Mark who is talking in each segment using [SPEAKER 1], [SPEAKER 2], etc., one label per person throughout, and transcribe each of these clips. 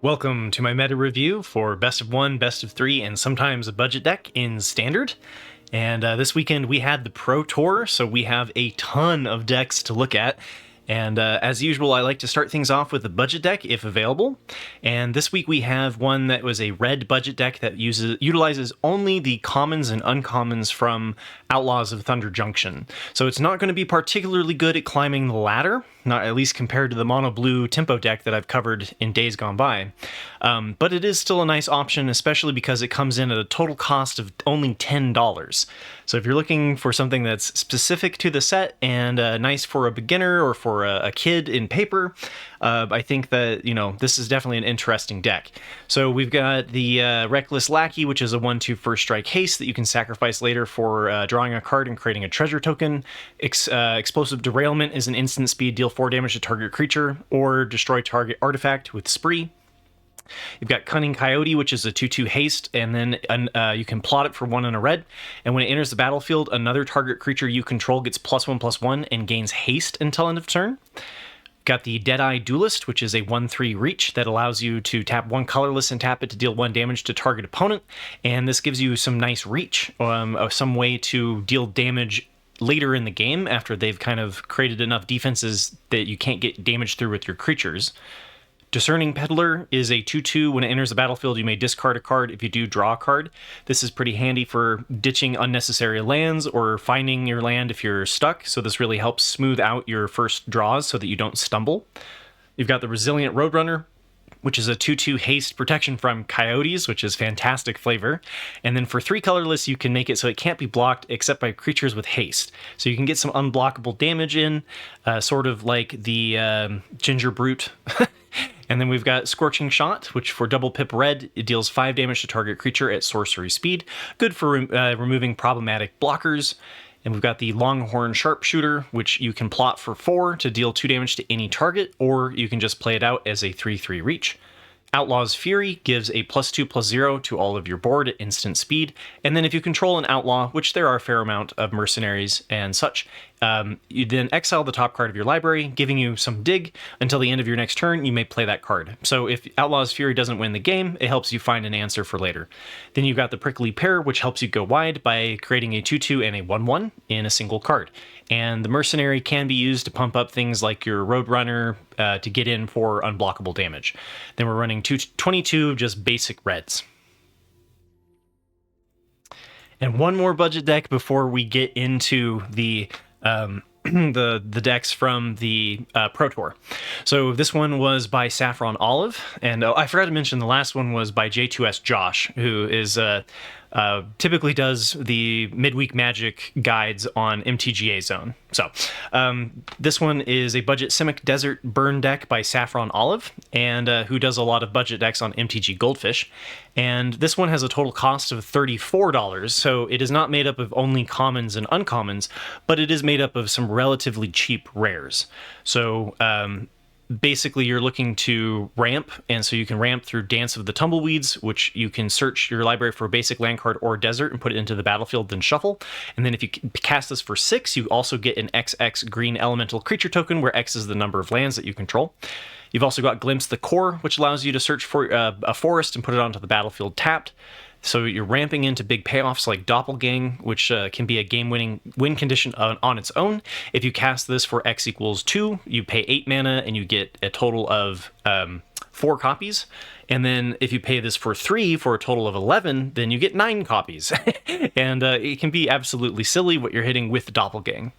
[SPEAKER 1] Welcome to my meta review for best of 1, best of 3, and sometimes a budget deck in Standard. And this weekend we had the Pro Tour, so we have a ton of decks to look at. And as usual, I like to start things off with a budget deck if available. And this week we have one that was a red budget deck that utilizes only the commons and uncommons from Outlaws of Thunder Junction. So it's not going to be particularly good at climbing the ladder, not at least compared to the mono blue tempo deck that I've covered in days gone by. But it is still a nice option, especially because it comes in at a total cost of only $10. So if you're looking for something that's specific to the set and nice for a beginner or for a kid in paper, I think that, this is definitely an interesting deck. So we've got the Reckless Lackey, which is a 1/2 first strike haste that you can sacrifice later for drawing a card and creating a treasure token. Explosive Derailment is an instant speed, deal 4 damage to target creature, or destroy target artifact with Spree. You've got Cunning Coyote, which is a 2/2 haste, and then you can plot it for 1 and a red. And when it enters the battlefield, another target creature you control gets +1/+1 and gains haste until end of turn. Got the Deadeye Duelist, which is a 1/3 reach that allows you to tap 1 colorless and tap it to deal 1 damage to target opponent. And this gives you some nice reach, some way to deal damage later in the game after they've kind of created enough defenses that you can't get damage through with your creatures. Discerning Peddler is a 2/2. When it enters the battlefield, you may discard a card. If you do, draw a card. This is pretty handy for ditching unnecessary lands or finding your land if you're stuck, so this really helps smooth out your first draws so that you don't stumble. You've got the Resilient Roadrunner, which is a 2/2 haste protection from coyotes, which is fantastic flavor. And then for 3 colorless, you can make it so it can't be blocked except by creatures with haste. So you can get some unblockable damage in, sort of like the Ginger Brute. And then we've got Scorching Shot, which for double pip red, it deals 5 damage to target creature at sorcery speed. Good for removing problematic blockers. And we've got the Longhorn Sharpshooter, which you can plot for 4 to deal 2 damage to any target, or you can just play it out as a 3/3 reach. Outlaw's Fury gives a +2/+0 to all of your board at instant speed. And then if you control an outlaw, which there are a fair amount of mercenaries and such, you then exile the top card of your library, giving you some dig. Until the end of your next turn, you may play that card. So if Outlaw's Fury doesn't win the game, it helps you find an answer for later. Then you've got the Prickly Pear, which helps you go wide by creating a 2/2 and a 1/1 in a single card. And the Mercenary can be used to pump up things like your Roadrunner to get in for unblockable damage. Then we're running 22 just basic reds. And one more budget deck before we get into the the decks from the Pro Tour. So this one was by Saffron Olive, and I forgot to mention the last one was by J2S Josh, who is typically does the midweek Magic guides on MTGA Zone. So this one is a budget Simic Desert Burn deck by Saffron Olive, and who does a lot of budget decks on MTG Goldfish. And this one has a total cost of $34, so it is not made up of only commons and uncommons, but it is made up of some relatively cheap rares. So basically you're looking to ramp, and so you can ramp through Dance of the Tumbleweeds, which you can search your library for a basic land card or desert and put it into the battlefield, then shuffle. And then if you cast this for 6, you also get an XX green elemental creature token, where X is the number of lands that you control. You've also got Glimpse the Core, which allows you to search for a forest and put it onto the battlefield tapped. So you're ramping into big payoffs like Doppelgang, which can be a game-winning win condition on its own. If you cast this for X equals 2, you pay 8 mana and you get a total of 4 copies. And then if you pay this for 3 for a total of 11, then you get 9 copies. And it can be absolutely silly what you're hitting with Doppelgang.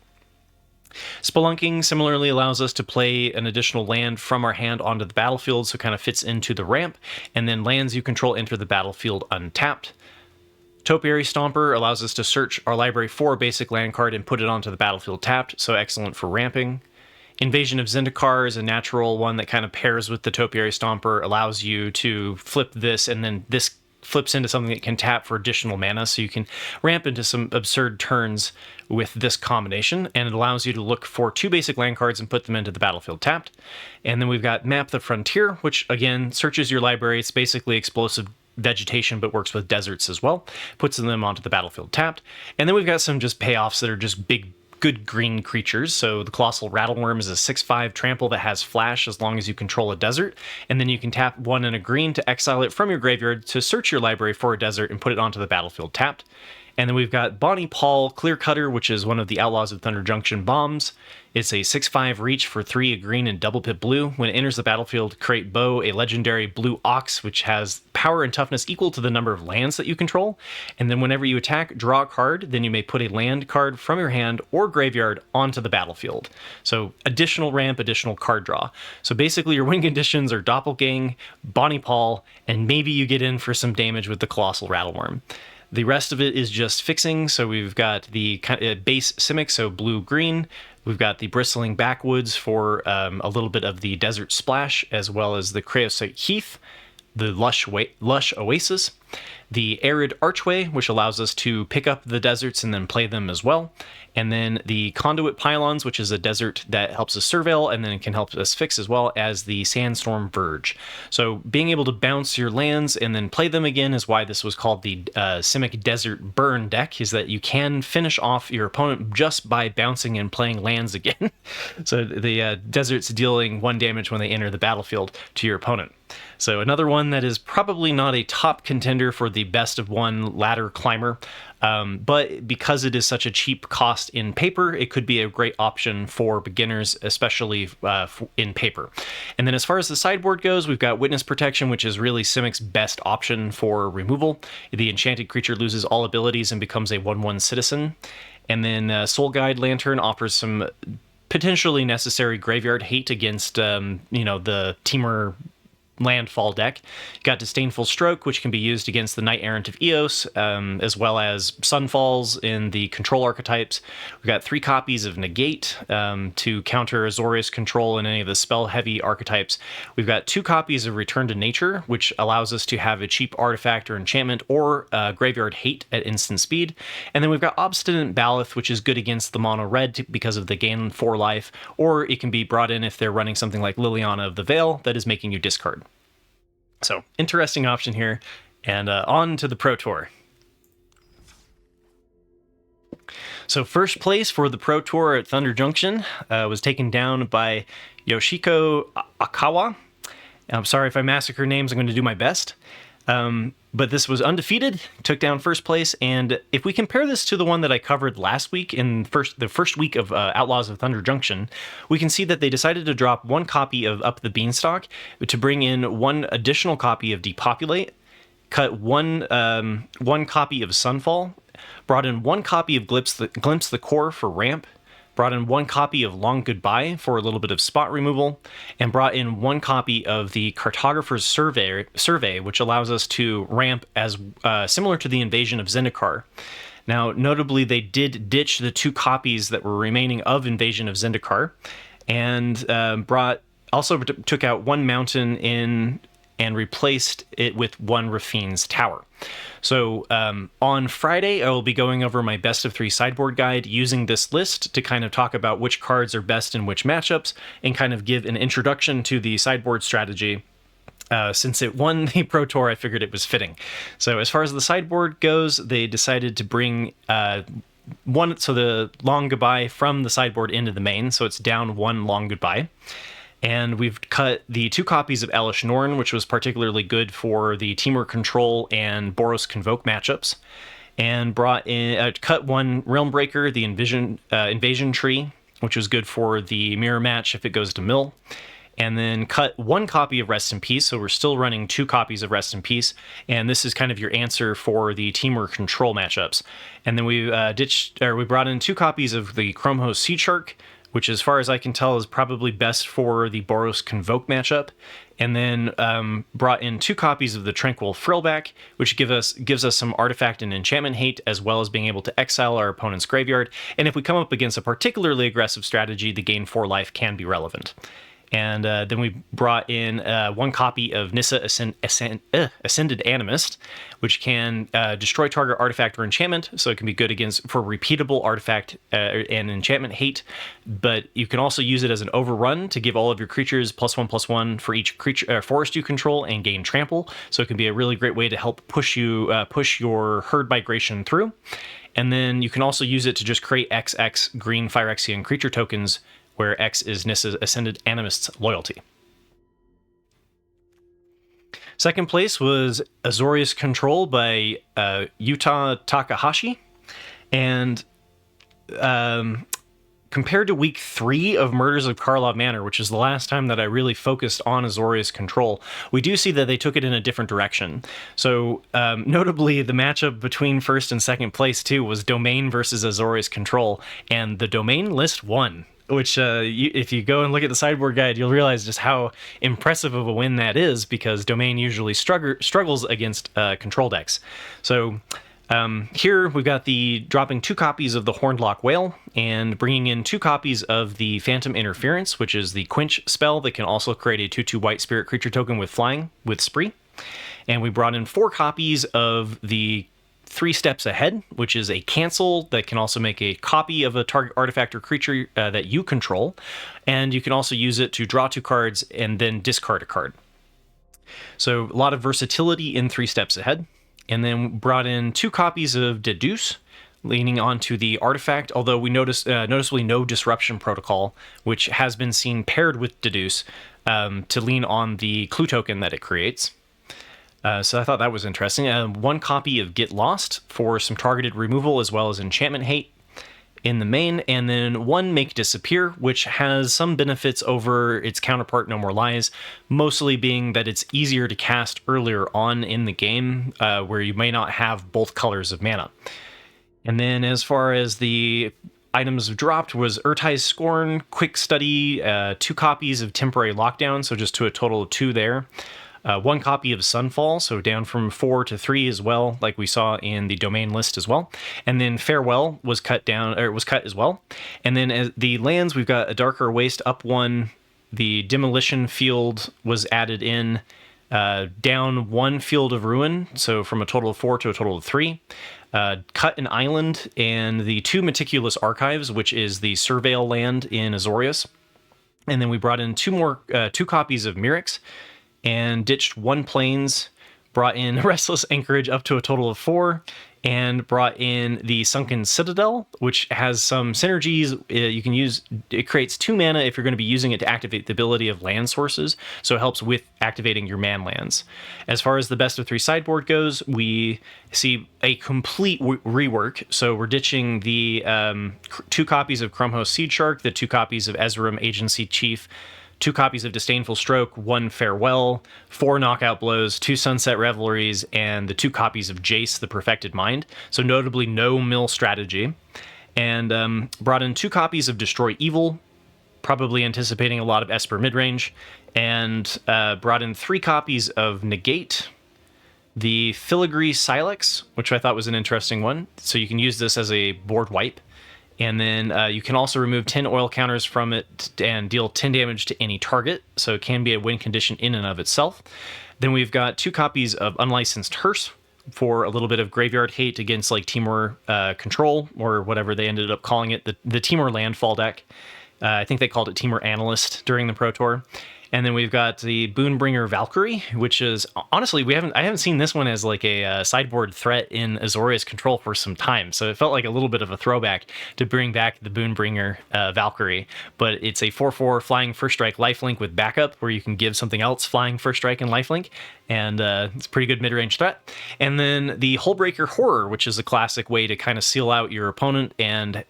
[SPEAKER 1] Spelunking similarly allows us to play an additional land from our hand onto the battlefield, so it kind of fits into the ramp, and then lands you control enter the battlefield untapped. Topiary Stomper allows us to search our library for a basic land card and put it onto the battlefield tapped, so excellent for ramping. Invasion of Zendikar is a natural one that kind of pairs with the Topiary Stomper, allows you to flip this, and then this flips into something that can tap for additional mana, so you can ramp into some absurd turns with this combination, and it allows you to look for 2 basic land cards and put them into the battlefield tapped. And then we've got Map the Frontier, which again searches your library. It's basically explosive vegetation, but works with deserts as well, puts them onto the battlefield tapped. And then we've got some just payoffs that are just big good green creatures. So the Colossal Rattleworm is a 6/5 trample that has flash as long as you control a desert, and then you can tap 1 and a green to exile it from your graveyard to search your library for a desert and put it onto the battlefield tapped. And then we've got Bonnie Paul Clear Cutter, which is one of the Outlaws of Thunder Junction bombs. It's a 6/5 reach for 3, a green and double pip blue. When it enters the battlefield, create Bow, a legendary blue ox, which has power and toughness equal to the number of lands that you control. And then whenever you attack, draw a card, then you may put a land card from your hand or graveyard onto the battlefield. So additional ramp, additional card draw. So basically your win conditions are Doppelgang, Bonnie Paul, and maybe you get in for some damage with the Colossal Rattleworm. The rest of it is just fixing. So we've got the base Simic, so blue-green. We've got the Bristling Backwoods for a little bit of the Desert Splash, as well as the Creosote Heath, the Lush Oasis, the Arid Archway, which allows us to pick up the deserts and then play them as well, and then the Conduit Pylons, which is a desert that helps us surveil and then can help us fix, as well as the Sandstorm Verge. So being able to bounce your lands and then play them again is why this was called the Simic Desert Burn deck, is that you can finish off your opponent just by bouncing and playing lands again. So the deserts dealing 1 damage when they enter the battlefield to your opponent. So another one that is probably not a top contender for the best of 1 ladder climber, but because it is such a cheap cost in paper, it could be a great option for beginners, especially in paper. And then as far as the sideboard goes, we've got Witness Protection, which is really Simic's best option for removal. The enchanted creature loses all abilities and becomes a 1/1 citizen. And then Soul Guide Lantern offers some potentially necessary graveyard hate against, the Temur landfall deck. Got Disdainful Stroke, which can be used against the Knight Errant of Eos, as well as Sunfalls in the control archetypes. We've got 3 copies of Negate to counter Azorius Control in any of the spell-heavy archetypes. We've got 2 copies of Return to Nature, which allows us to have a cheap artifact or enchantment or graveyard hate at instant speed. And then we've got Obstinate Baloth, which is good against the mono red because of the gain 4 life, or it can be brought in if they're running something like Liliana of the Veil that is making you discard. So, interesting option here, and on to the Pro Tour. So first place for the Pro Tour at Thunder Junction was taken down by Yoshiko Akawa. I'm sorry if I massacre names, I'm going to do my best. But this was undefeated, took down first place, and if we compare this to the one that I covered last week in the first week of Outlaws of Thunder Junction, we can see that they decided to drop 1 copy of Up the Beanstalk to bring in 1 additional copy of Depopulate, cut one copy of Sunfall, brought in 1 copy of Glimpse the Core for ramp, brought in 1 copy of Long Goodbye for a little bit of spot removal, and brought in 1 copy of the Cartographer's Survey, which allows us to ramp as similar to the Invasion of Zendikar. Now, notably, they did ditch the 2 copies that were remaining of Invasion of Zendikar, and took out 1 mountain in and replaced it with 1 Rafine's Tower. So on Friday, I will be going over my best of 3 sideboard guide using this list to kind of talk about which cards are best in which matchups and kind of give an introduction to the sideboard strategy. Since it won the Pro Tour, I figured it was fitting. So as far as the sideboard goes, they decided to bring the Long Goodbye from the sideboard into the main, so it's down 1 Long Goodbye. And we've cut the 2 copies of Elesh Norn, which was particularly good for the Temur Control and Boros Convoke matchups, and cut 1 Realmbreaker, the Invasion Tree, which was good for the mirror match if it goes to mill, and then cut 1 copy of Rest in Peace, so we're still running 2 copies of Rest in Peace, and this is kind of your answer for the Temur Control matchups. And then we brought in 2 copies of the Chromehose Sea Shark, which as far as I can tell is probably best for the Boros Convoke matchup, and then brought in 2 copies of the Tranquil Frillback, which gives us some artifact and enchantment hate, as well as being able to exile our opponent's graveyard, and if we come up against a particularly aggressive strategy, the gain 4 life can be relevant. And then we brought in 1 copy of Nissa Ascended Animist, which can destroy target artifact or enchantment, so it can be good for repeatable artifact and enchantment hate, but you can also use it as an overrun to give all of your creatures +1/+1 for each creature forest you control and gain trample, so it can be a really great way to help push your herd migration through. And then you can also use it to just create XX green Phyrexian creature tokens, where X is Nissa's Ascended Animist's loyalty. Second place was Azorius Control by Yuta Takahashi. And compared to week 3 of Murders of Karlov Manor, which is the last time that I really focused on Azorius Control, we do see that they took it in a different direction. So notably, the matchup between first and second place too was Domain versus Azorius Control, and the Domain list won, which if you go and look at the sideboard guide, you'll realize just how impressive of a win that is, because Domain usually struggles against control decks. So here we've got the dropping 2 copies of the Hornlock Whale and bringing in 2 copies of the Phantom Interference, which is the Quench spell that can also create a 2/2 white spirit creature token with flying with Spree. And we brought in 4 copies of the 3 Steps Ahead, which is a cancel that can also make a copy of a target artifact or creature that you control. And you can also use it to draw 2 cards and then discard a card. So a lot of versatility in 3 Steps Ahead. And then brought in 2 copies of Deduce, leaning onto the artifact, although we noticeably no Disruption Protocol, which has been seen paired with Deduce, to lean on the clue token that it creates. So I thought that was interesting. 1 copy of Get Lost for some targeted removal as well as enchantment hate in the main, and then 1 Make Disappear, which has some benefits over its counterpart No More Lies, mostly being that it's easier to cast earlier on in the game, where you may not have both colors of mana. And then as far as the items dropped was Urtai's Scorn, Quick Study, 2 copies of Temporary Lockdown, so just to a total of 2 there. 1 copy of Sunfall, so down from 4 to 3 as well, like we saw in the Domain list as well. And then Farewell was cut as well. And then as the lands, we've got a Darker Waste up 1. The Demolition Field was added in, down 1 Field of Ruin, so from a total of 4 to a total of 3. Cut an Island, and the 2 Meticulous Archives, which is the Surveil land in Azorius. And then we brought in 2 copies of Mirrex, and ditched 1 Plains, brought in Restless Anchorage up to a total of 4, and brought in the Sunken Citadel, which has some synergies. You can use it, creates 2 mana if you're going to be using it to activate the ability of land sources, so it helps with activating your man lands. As far as the best of 3 sideboard goes, we see a complete rework. So we're ditching the 2 copies of Crumhost Seed Shark, the 2 copies of Ezram Agency Chief, 2 copies of Disdainful Stroke, 1 Farewell, 4 Knockout Blows, 2 Sunset Revelries, and the 2 copies of Jace, the Perfected Mind. So notably no mill strategy. And brought in 2 copies of Destroy Evil, probably anticipating a lot of Esper Midrange. And brought in 3 copies of Negate, the Filigree Silex, which I thought was an interesting one. So you can use this as a board wipe. And then you can also remove 10 oil counters from it and deal 10 damage to any target. So it can be a win condition in and of itself. Then we've got 2 copies of Unlicensed Hearse for a little bit of graveyard hate against like Temur Control, or whatever they ended up calling it, the Temur Landfall deck. I think they called it Temur Analyst during the Pro Tour. And then we've got the Boonbringer Valkyrie, which is honestly I haven't seen this one as like a sideboard threat in Azorius Control for some time, so it felt like a little bit of a throwback to bring back the Boonbringer Valkyrie. But it's a 4/4 flying first strike lifelink with backup, where you can give something else flying first strike and lifelink, and it's a pretty good mid-range threat. And then the Hullbreaker Horror, which is a classic way to kind of seal out your opponent and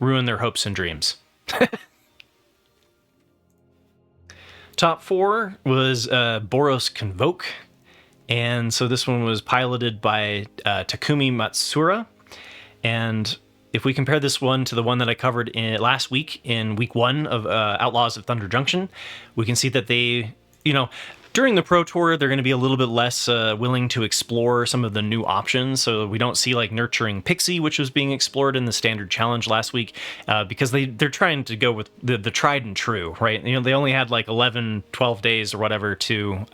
[SPEAKER 1] ruin their hopes and dreams. Top 4 was Boros Convoke, and so this one was piloted by Takumi Matsura. And if we compare this one to the one that I covered last week in week 1 of Outlaws of Thunder Junction, we can see that they, during the Pro Tour, they're going to be a little bit less willing to explore some of the new options. So we don't see like Nurturing Pixie, which was being explored in the Standard Challenge last week, because they're trying to go with the tried and true, right? They only had like 11, 12 days or whatever to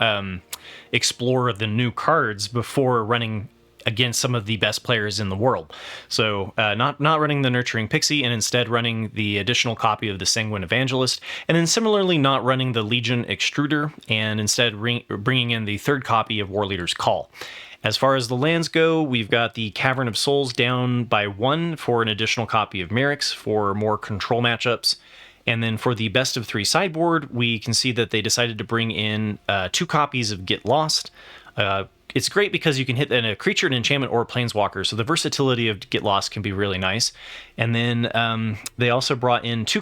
[SPEAKER 1] explore the new cards before running against some of the best players in the world. So not running the Nurturing Pixie, and instead running the additional copy of the Sanguine Evangelist, and then similarly not running the Legion Extruder, and instead bringing in the third copy of Warleader's Call. As far as the lands go, we've got the Cavern of Souls down by 1 for an additional copy of Merrick's for more control matchups. And then for the best of 3 sideboard, we can see that they decided to bring in 2 copies of Get Lost. It's great because you can hit a creature, an enchantment, or a planeswalker, so the versatility of Get Lost can be really nice. And then they also brought in 2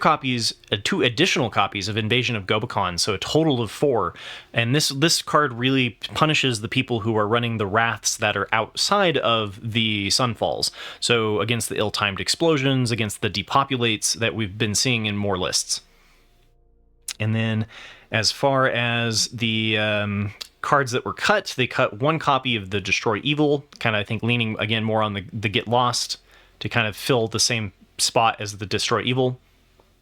[SPEAKER 1] additional copies of Invasion of Gobakon, so a total of 4. And this card really punishes the people who are running the Wraths that are outside of the Sunfalls. So against the ill-timed explosions, against the depopulates that we've been seeing in more lists. And then as far as the cards that were cut, they cut 1 copy of the Destroy Evil, kind of I think leaning again more on the Get Lost to kind of fill the same spot as the Destroy Evil.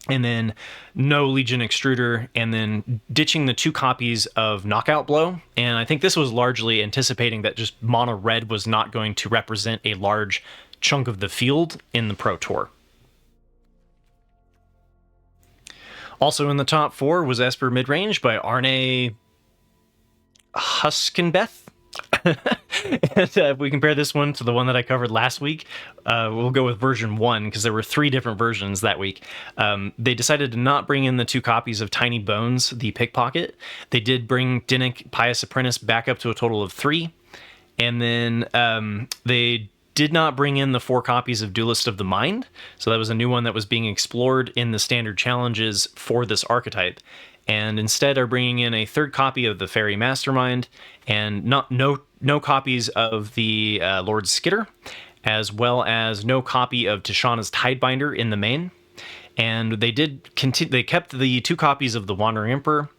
[SPEAKER 1] And then no Legion Extruder, and then ditching the 2 copies of Knockout Blow. And I think this was largely anticipating that just mono red was not going to represent a large chunk of the field in the Pro Tour. Also in the top 4 was Esper Midrange by Arne Huskenbeth. And if we compare this one to the one that I covered last week, we'll go with version 1 because there were 3 different versions that week. They decided to not bring in the 2 copies of Tiny Bones, the Pickpocket. They did bring Dinnick, Pious Apprentice back up to a total of 3. And then they did not bring in the 4 copies of Duelist of the Mind. So that was a new one that was being explored in the standard challenges for this archetype. And instead are bringing in a 3rd copy of the Fairy Mastermind, and no copies of the Lord Skitter, as well as no copy of Tishana's Tidebinder in the main. And they kept the 2 copies of the Wandering Emperor,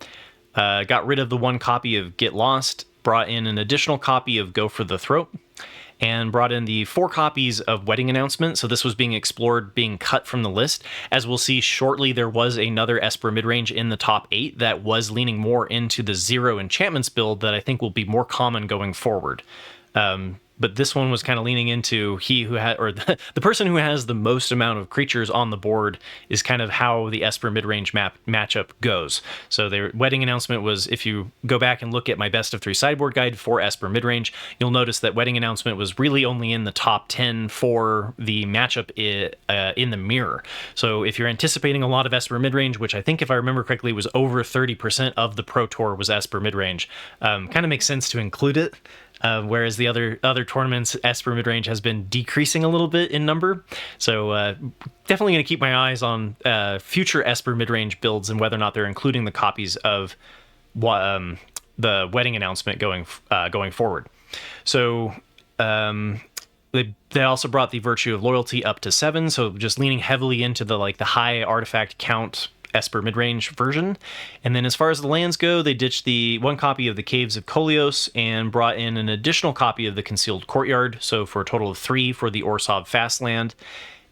[SPEAKER 1] got rid of the 1 copy of Get Lost, brought in an additional copy of Go for the Throat, and brought in the 4 copies of Wedding Announcement. So this was being explored, being cut from the list. As we'll see shortly, there was another Esper Midrange in the top 8 that was leaning more into the 0 enchantments build that I think will be more common going forward. But this one was kind of leaning into the person who has the most amount of creatures on the board is kind of how the Esper Midrange matchup goes. So their Wedding Announcement was, if you go back and look at my best of 3 sideboard guide for Esper Midrange, you'll notice that Wedding Announcement was really only in the top 10 for the matchup in the mirror. So if you're anticipating a lot of Esper Midrange, which I think if I remember correctly was over 30% of the Pro Tour was Esper Midrange, kind of makes sense to include it. Whereas the other tournaments, Esper Midrange has been decreasing a little bit in number. So definitely going to keep my eyes on future Esper Midrange builds and whether or not they're including the copies of the Wedding Announcement going forward. So they also brought the Virtue of Loyalty up to 7, so just leaning heavily into the high artifact count Esper Midrange version. And then as far as the lands go, they ditched the 1 copy of the Caves of Kolios and brought in an additional copy of the Concealed Courtyard, so for a total of 3 for the Orzhov Fastland,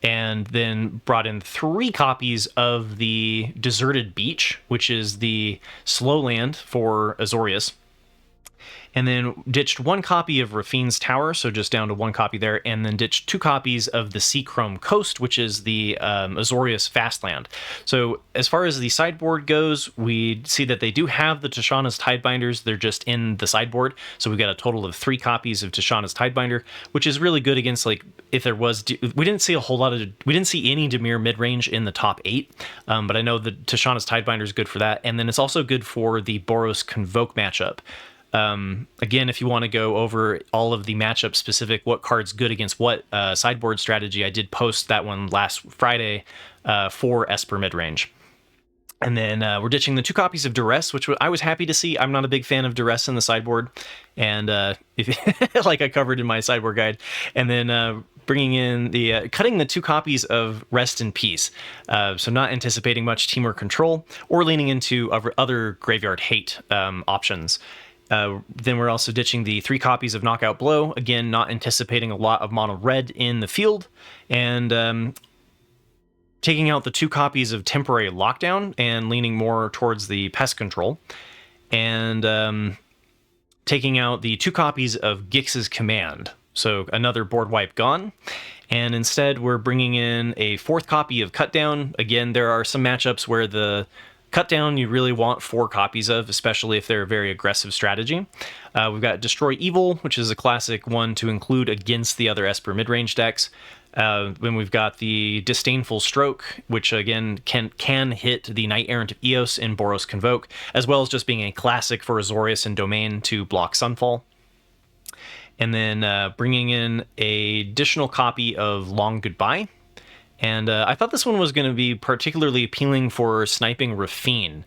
[SPEAKER 1] and then brought in 3 copies of the Deserted Beach, which is the slow land for Azorius. And then ditched 1 copy of Rafine's Tower, so just down to 1 copy there, and then ditched 2 copies of the Sea Chrome Coast, which is the Azorius Fastland. So as far as the sideboard goes, we see that they do have the Tishana's Tidebinders, they're just in the sideboard, so we've got a total of 3 copies of Tishana's Tidebinder, which is really good against, if there was... We didn't see any Dimir Midrange in the top 8, but I know the Tishana's Tidebinder is good for that, and then it's also good for the Boros Convoke matchup. Again, if you want to go over all of the matchup specific, what card's good against what sideboard strategy, I did post that one last Friday for Esper Midrange. And then we're ditching the 2 copies of Duress, which I was happy to see. I'm not a big fan of Duress in the sideboard, and like I covered in my sideboard guide. And then bringing in cutting the 2 copies of Rest in Peace. So not anticipating much Temur Control or leaning into other Graveyard Hate options. Then we're also ditching the 3 copies of Knockout Blow, again not anticipating a lot of mono red in the field, and taking out the 2 copies of Temporary Lockdown and leaning more towards the Pest Control, and taking out the 2 copies of Gix's Command. so another board wipe gone. And instead, we're bringing in a 4th copy of Cutdown. Again, there are some matchups where the Cutdown you really want 4 copies of, especially if they're a very aggressive strategy. We've got Destroy Evil, which is a classic one to include against the other Esper midrange decks. Then we've got the Disdainful Stroke, which again can hit the Knight Errant of Eos in Boros Convoke, as well as just being a classic for Azorius and Domain to block Sunfall. And then bringing in a additional copy of Long Goodbye. And I thought this one was going to be particularly appealing for sniping Rafine,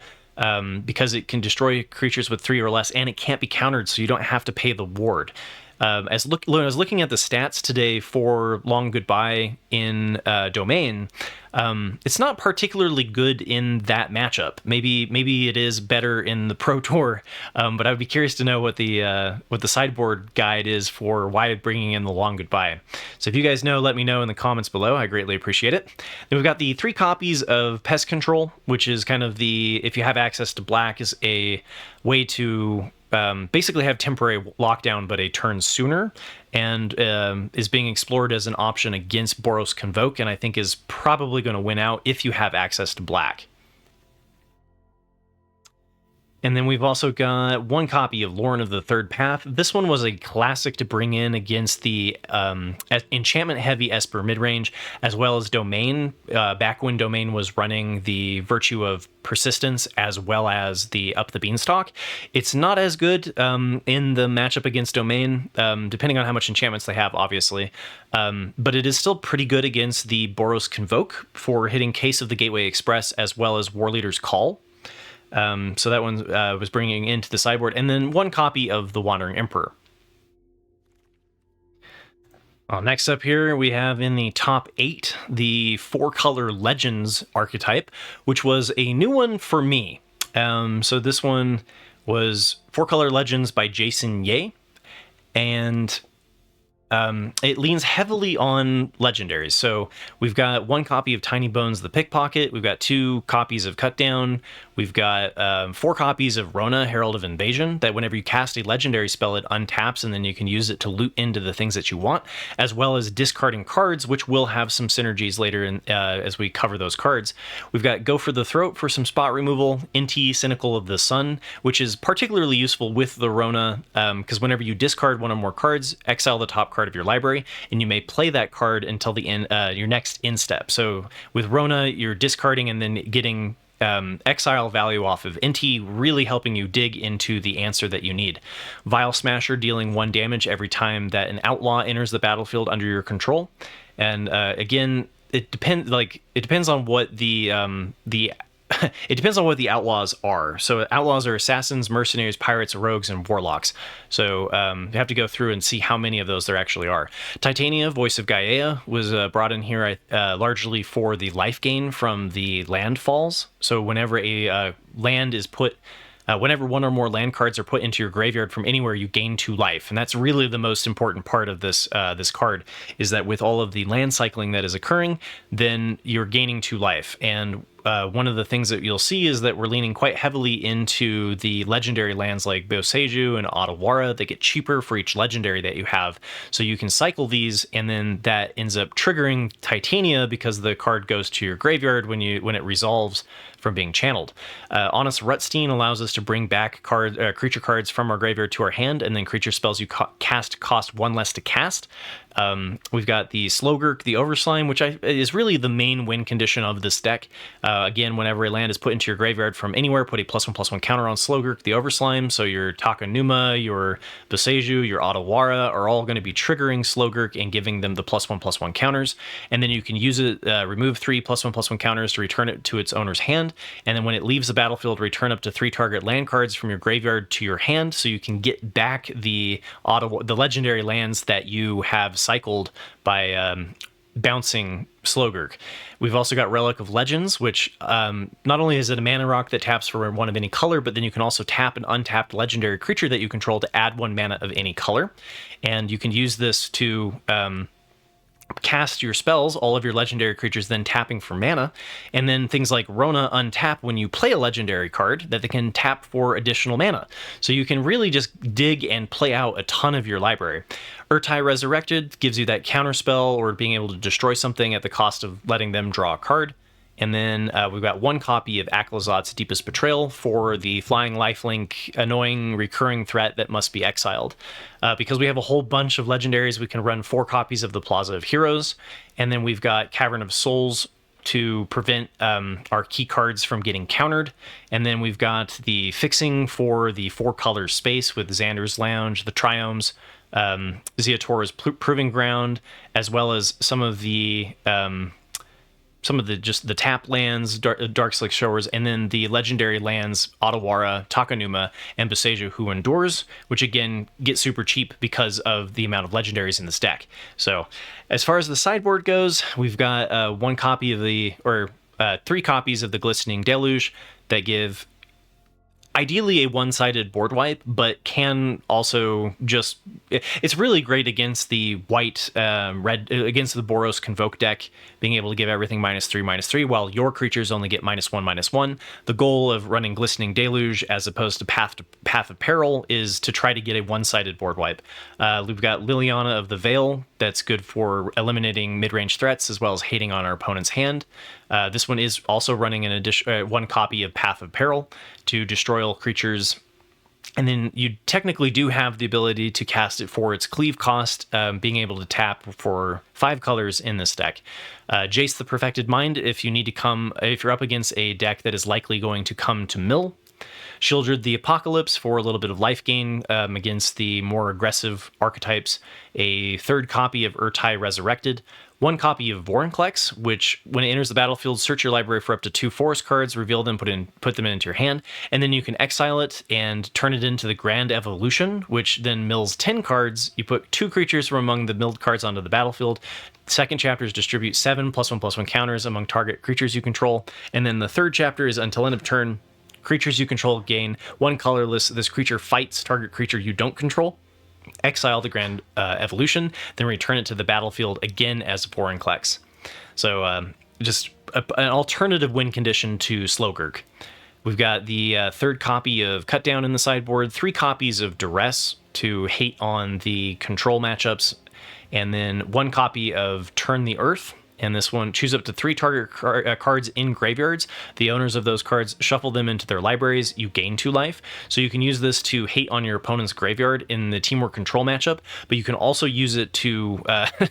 [SPEAKER 1] because it can destroy creatures with 3 or less, and it can't be countered, so you don't have to pay the ward. When I was looking at the stats today for Long Goodbye in Domain, it's not particularly good in that matchup. Maybe it is better in the Pro Tour, but I would be curious to know what the sideboard guide is for why bringing in the Long Goodbye. So if you guys know, let me know in the comments below. I greatly appreciate it. Then we've got the 3 copies of Pest Control, which is kind of if you have access to black, is a way to basically have temporary lockdown, but a turn sooner, and is being explored as an option against Boros Convoke, and I think is probably going to win out if you have access to black. And then we've also got 1 copy of Lorn of the Third Path. This one was a classic to bring in against the enchantment-heavy Esper midrange, as well as Domain, back when Domain was running the Virtue of Persistence, as well as the Up the Beanstalk. It's not as good in the matchup against Domain, depending on how much enchantments they have, obviously. But it is still pretty good against the Boros Convoke for hitting Case of the Gateway Express, as well as Warleader's Call. So that one was bringing into the sideboard. And then 1 copy of the Wandering Emperor. Next up here, we have in the top 8, the 4-color Legends archetype, which was a new one for me. So this one was 4-color Legends by Jason Ye. And it leans heavily on legendaries. So we've got 1 copy of Tiny Bones the Pickpocket. We've got 2 copies of Cutdown. We've got 4 copies of Rona, Herald of Invasion, that whenever you cast a legendary spell, it untaps, and then you can use it to loot into the things that you want, as well as discarding cards, which will have some synergies later in, as we cover those cards. We've got Go for the Throat for some spot removal, Inti, Cynical of the Sun, which is particularly useful with the Rona, because whenever you discard 1 or more cards, exile the top card of your library, and you may play that card until the end, your next end step. So with Rona, you're discarding and then getting exile value off of Inti, really helping you dig into the answer that you need. Vile Smasher, dealing 1 damage every time that an outlaw enters the battlefield under your control. And again, it depends on what it depends on what the outlaws are. So outlaws are assassins, mercenaries, pirates, rogues, and warlocks. So you have to go through and see how many of those there actually are. Titania, Voice of Gaia, was brought in here largely for the life gain from the landfalls. So whenever a land is put... whenever 1 or more land cards are put into your graveyard from anywhere, you gain 2 life, and that's really the most important part of this this card. Is that with all of the land cycling that is occurring, then you're gaining 2 life. And one of the things that you'll see is that we're leaning quite heavily into the legendary lands like Boseiju and Otawara that get cheaper for each legendary that you have. So you can cycle these, and then that ends up triggering Titania because the card goes to your graveyard when it resolves from being channeled. Honest Rutstein allows us to bring back creature cards from our graveyard to our hand, and then creature spells you cast cost 1 less to cast. We've got the Slogurk, the Overslime, which is really the main win condition of this deck. Again, whenever a land is put into your graveyard from anywhere, put a +1/+1 counter on Slogurk, the Overslime. So your Takanuma, your Boseiju, your Otawara are all going to be triggering Slogurk and giving them the +1/+1 counters. And then you can use it, remove 3 +1/+1 counters to return it to its owner's hand. And then when it leaves the battlefield, return up to 3 target land cards from your graveyard to your hand, so you can get back the legendary lands that you have cycled by bouncing Slogurk. We've also got Relic of Legends, which not only is it a mana rock that taps for 1 of any color, but then you can also tap an untapped legendary creature that you control to add 1 mana of any color. And you can use this to cast your spells, all of your legendary creatures then tapping for mana, and then things like Rona untap when you play a legendary card that they can tap for additional mana. So you can really just dig and play out a ton of your library. Urtai Resurrected gives you that counter spell or being able to destroy something at the cost of letting them draw a card. And then we've got one copy of Aklazot's Deepest Betrayal for the flying lifelink, annoying recurring threat that must be exiled. Because we have a whole bunch of legendaries, we can run 4 copies of the Plaza of Heroes. And then we've got Cavern of Souls to prevent our key cards from getting countered. And then we've got the fixing for the 4-color space with Xander's Lounge, the Triomes, Ziatora's Proving Ground, as well as some of the just the tap lands, Darkslick Shores, and then the legendary lands Otawara, Takanuma, and Boseiju Who Endures, which again get super cheap because of the amount of legendaries in this deck. So as far as the sideboard goes, we've got 1 copy of the, or 3 copies of the Glistening Deluge that give ideally a one-sided board wipe, but can also just, it's really great against the white red, against the Boros Convoke deck, being able to give everything -3/-3, while your creatures only get -1/-1. The goal of running Glistening Deluge as opposed to Path of Peril is to try to get a one-sided board wipe. We've got Liliana of the Veil, that's good for eliminating mid-range threats as well as hating on our opponent's hand. This one is also running an addition, 1 copy of Path of Peril to destroy all creatures. And then you technically do have the ability to cast it for its cleave cost, being able to tap for 5 colors in this deck. Jace the Perfected Mind, if you're up against a deck that is likely going to come to mill. Shieldred the Apocalypse for a little bit of life gain against the more aggressive archetypes. A 3rd copy of Urtai Resurrected. 1 copy of Vorinclex, which when it enters the battlefield, search your library for up to 2 forest cards, reveal them, put them into your hand, and then you can exile it and turn it into the Grand Evolution, which then mills 10 cards. You put 2 creatures from among the milled cards onto the battlefield. Second chapter is distribute 7 +1/+1 counters among target creatures you control, and then the 3rd chapter is until end of turn, creatures you control gain 1 colorless. This creature fights target creature you don't control. Exile the Grand Evolution, then return it to the battlefield again as Vorinclex. So just an alternative win condition to Slogurk. We've got the 3rd copy of Cut Down in the sideboard, 3 copies of Duress to hate on the control matchups, and then 1 copy of Turn the Earth. And this one, choose up to 3 target cards in graveyards. The owners of those cards shuffle them into their libraries. You gain 2 life. So you can use this to hate on your opponent's graveyard in the Temur Control matchup, but you can also use it to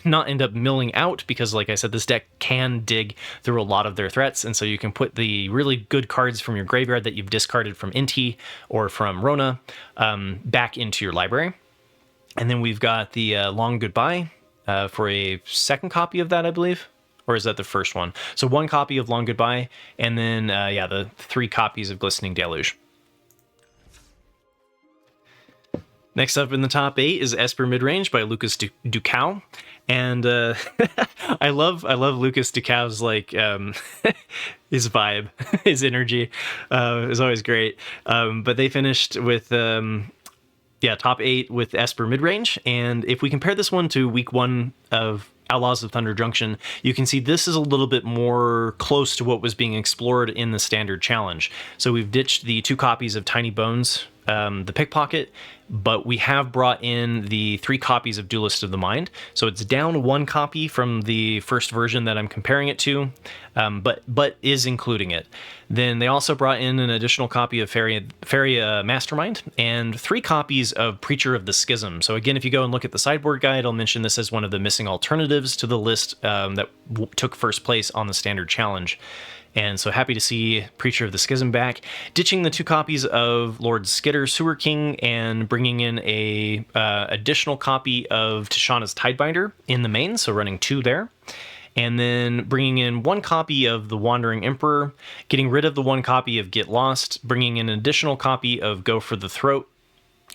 [SPEAKER 1] not end up milling out, because like I said, this deck can dig through a lot of their threats, and so you can put the really good cards from your graveyard that you've discarded from Inti or from Rona back into your library. And then we've got the Long Goodbye for a 2nd copy of that, I believe. Or is that the first one? So 1 copy of Long Goodbye, and then, the 3 copies of Glistening Deluge. Next up in the top 8 is Esper Midrange by Lucas Ducau. And I love Lucas Ducau's, like, his vibe, his energy is always great. But they finished with... top 8 with Esper Midrange, and if we compare this one to week 1 of Outlaws of Thunder Junction, you can see this is a little bit more close to what was being explored in the standard challenge. So we've ditched the 2 copies of Tiny Bones, the Pickpocket, but we have brought in the 3 copies of Duelist of the Mind. So it's down 1 copy from the first version that I'm comparing it to, but is including it. Then they also brought in an additional copy of Fairy Mastermind and 3 copies of Preacher of the Schism. So again, if you go and look at the sideboard guide, I'll mention this as one of the missing alternatives to the list that took first place on the standard challenge. And so happy to see Preacher of the Schism back, ditching the 2 copies of Lord Skitter, Sewer King, and bringing in a additional copy of Tishana's Tidebinder in the main, so running 2 there. And then bringing in 1 copy of The Wandering Emperor, getting rid of the 1 copy of Get Lost, bringing in an additional copy of Go for the Throat,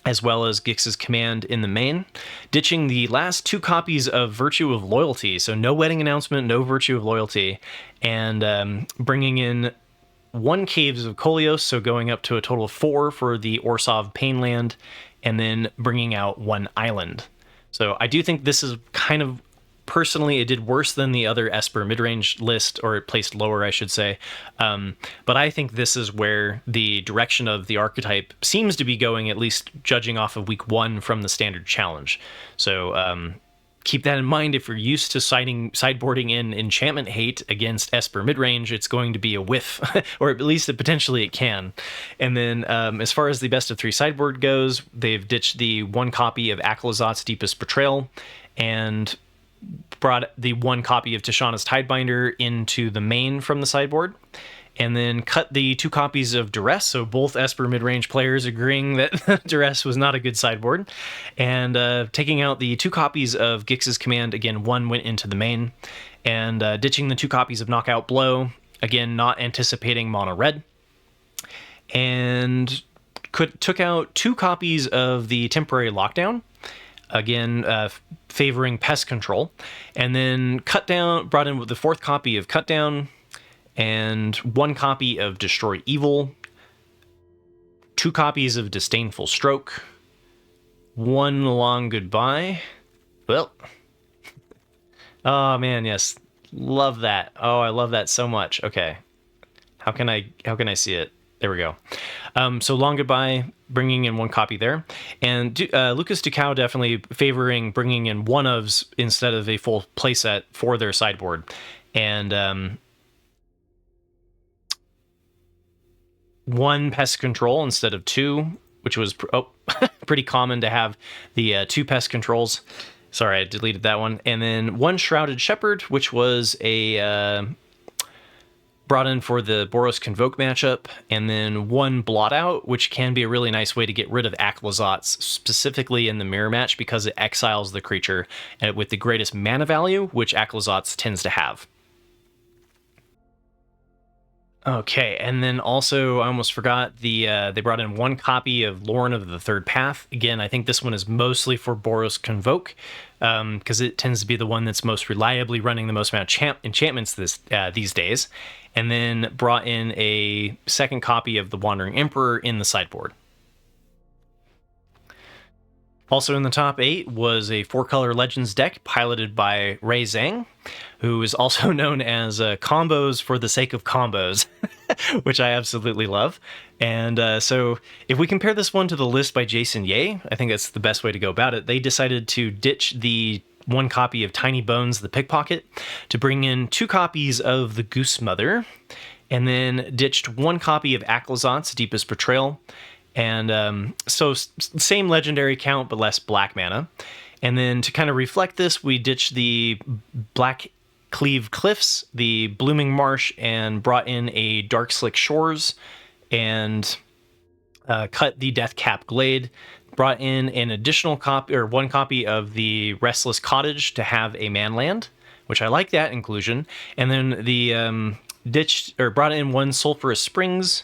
[SPEAKER 1] as well as Gix's Command in the main, ditching the last 2 copies of Virtue of Loyalty, so no Wedding Announcement, no Virtue of Loyalty, and bringing in 1 Caves of Kolios, so going up to a total of 4 for the Orzhov Painland, and then bringing out 1 Island. So I do think this is kind of personally, it did worse than the other Esper midrange list, or it placed lower, I should say. But I think this is where the direction of the archetype seems to be going, at least judging off of week 1 from the standard challenge. So keep that in mind. If you're used to sideboarding in enchantment hate against Esper midrange, it's going to be a whiff, or at least potentially it can. And then as far as the best of 3 sideboard goes, they've ditched the 1 copy of Aklazot's Deepest Betrayal and brought the 1 copy of Tishana's Tidebinder into the main from the sideboard, and then cut the 2 copies of Duress, so both Esper midrange players agreeing that Duress was not a good sideboard, and taking out the 2 copies of Gix's Command. Again, 1 went into the main, and ditching the 2 copies of Knockout Blow, again not anticipating mono red, and took out 2 copies of the Temporary Lockdown, again favoring pest control, and then brought in with the 4th copy of Cut Down, and 1 copy of Destroy Evil, 2 copies of Disdainful Stroke, 1 Long Goodbye. Well, oh man, yes, love that. Oh, I love that so much. Okay, how can I see it? There we go. So Long Goodbye, bringing in 1 copy there. And Lucas Ducau definitely favoring bringing in 1-ofs instead of a full playset for their sideboard. And 1 Pest Control instead of 2, which was pretty common to have the 2 Pest Controls. Sorry, I deleted that one. And then 1 Shrouded Shepherd, which was a... brought in for the Boros Convoke matchup, and then 1 Blot Out, which can be a really nice way to get rid of Aklazots, specifically in the mirror match, because it exiles the creature with the greatest mana value, which Aklazots tends to have. Okay, and then also, I almost forgot, they brought in 1 copy of Lorn of the Third Path. Again, I think this one is mostly for Boros Convoke, because it tends to be the one that's most reliably running the most amount of enchantments these days. And then brought in a 2nd copy of the Wandering Emperor in the sideboard. Also in the top 8 was a 4-color Legends deck piloted by Ray Zhang, who is also known as Combos for the Sake of Combos, which I absolutely love. And so if we compare this one to the list by Jason Ye, I think that's the best way to go about it. They decided to ditch the 1 copy of Tiny Bones the Pickpocket to bring in 2 copies of the Goose Mother, and then ditched 1 copy of Aklazot's Deepest Betrayal. And so same legendary count, but less black mana. And then to kind of reflect this, we ditched the Black Cleave Cliffs, the Blooming Marsh, and brought in a Dark Slick Shores, and cut the Deathcap Glade, brought in an additional copy, or 1 copy of the Restless Cottage to have a manland, which I like that inclusion. And then the brought in 1 Sulphurous Springs,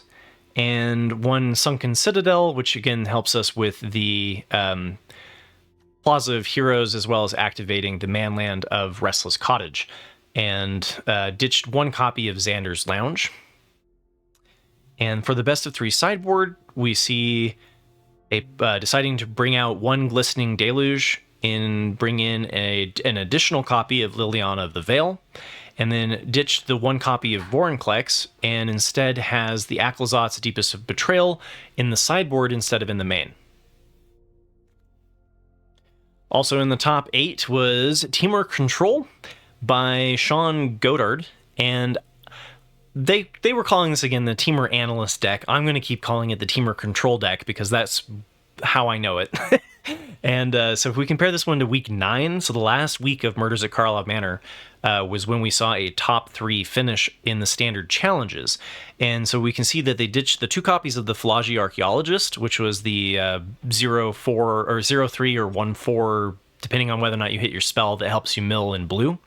[SPEAKER 1] and 1 Sunken Citadel, which again helps us with the Plaza of Heroes, as well as activating the manland of Restless Cottage, and ditched 1 copy of Xander's Lounge. And for the best of 3 sideboard, we see deciding to bring out 1 Glistening Deluge, and bring in an additional copy of Liliana of the Veil, and then ditched the 1 copy of Vorinclex, and instead has the Aklazot's Deepest Betrayal in the sideboard instead of in the main. Also in the top 8 was Temur Control by Sean Godard, and they were calling this again the Temur Analyst deck. I'm going to keep calling it the Temur Control deck because that's how I know it. And so if we compare this one to week 9, so the last week of Murders at Karlov Manor was when we saw a top 3 finish in the standard challenges. And so we can see that they ditched the 2 copies of the Flagi Archaeologist, which was the 0-4 or 0-3 or 1-4, depending on whether or not you hit your spell, that helps you mill in blue.